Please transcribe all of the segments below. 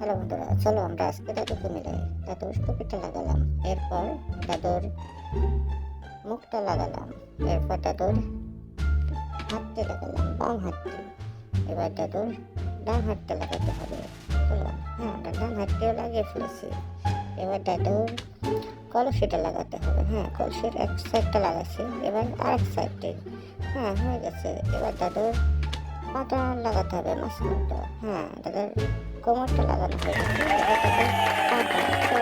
Hello বন্ধুরা, চলো আমরা আজকে দাদুকে মিলাই। দাদুর টুপিটা লাগালাম, এরপর দাদুর মুখটা লাগালাম, এরপর দাদুর হাতটি লাগালাম, বাম হাতটি। এবার দাদুর ডান হাতটা লাগাতে হবে। চলো, আমরা ডান হাতটিও লাগিয়ে ফেলেছি। এবার দাদুর কলসিটা লাগাতে হবে। কলসির এক সাইডটা লাগাচ্ছি, এবার আরেক সাইডটি। হয়ে গেছে। এবার দাদুর পাটা লাগাতে হবে, মাঝখানটা। দাদার কোমরটা লাগানো হয়ে গেছে। এবার দাদার পাটা। তো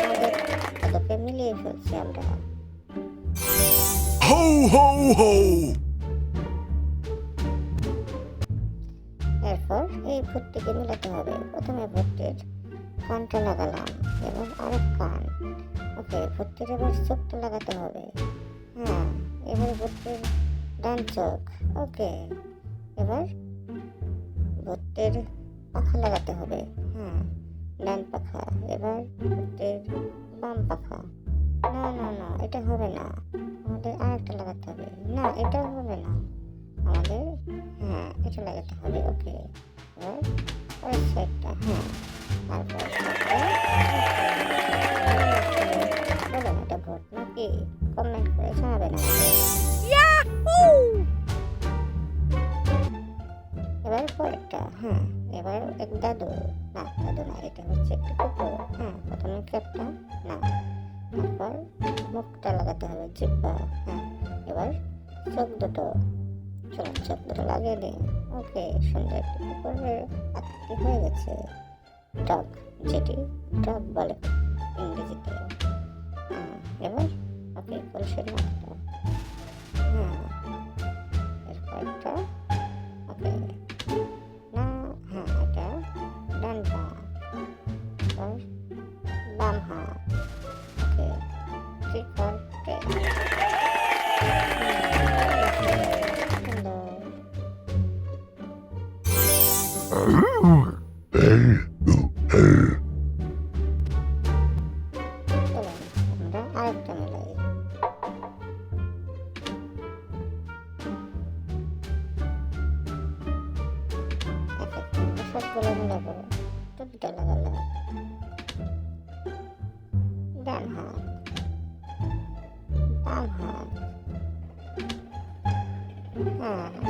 আমাদের দাদুকে মিলিয়ে ফেলছি আমরা। Ho, ho, ho! এরপর এই ভুট্টিকে মিলাতে হবে। প্রথমে ভুট্টির কানটা লাগালাম, এবার আরেক কান। ওকে, ভুট্টির এবার চোখটা লাগাতে হবে। এবার ভুট্টির ডান চোখ। ওকে, এবার ভুট্টির পাখা লাগাতে হবে। ডান পাখা। এবার ভুট্টির বাম পাখা। না না না, এটা হবে না, আমাদের আরেকটা লাগাতে হবে। না, এটা হবে না, আমাদের এটা লাগাতে হবে। ওকে, এবার পরের সাইডটা। তারপর বলো এটা ভোট নাকি? কমেন্ট করে জানাবেন আমাদের। এবার পরেরটা। এবার এক দাদু। না, দাদু না, এটা হচ্ছে একটু কুকুর। প্রথমে ক্যাপটা। না, তারপর মুখটা লাগাতে হবে, জিব্বা। এবার চোখ দুটো। চলো, চোখ দুটো লাগিয়ে দিই। ওকে, সুন্দর একটি কুকুরের আকৃতি হয়ে গেছে। ডগ, যেটি ডগ বলে ইংরেজিতে। এবার ওকে, কলসির মাথাটা। এরপরটা। ওকে, না, এটা ডান পা, এবার বাম হাত। ওকে, ট্রিক আমরা আরেকটা মেলাই। সবগুলো মিলাবো। টুপিটা লাগালাম, ডান হাত, বাম হাত।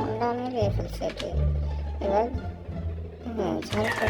আমরা মিলিয়ে ফেলছি এটি। এবার ঝাড় করে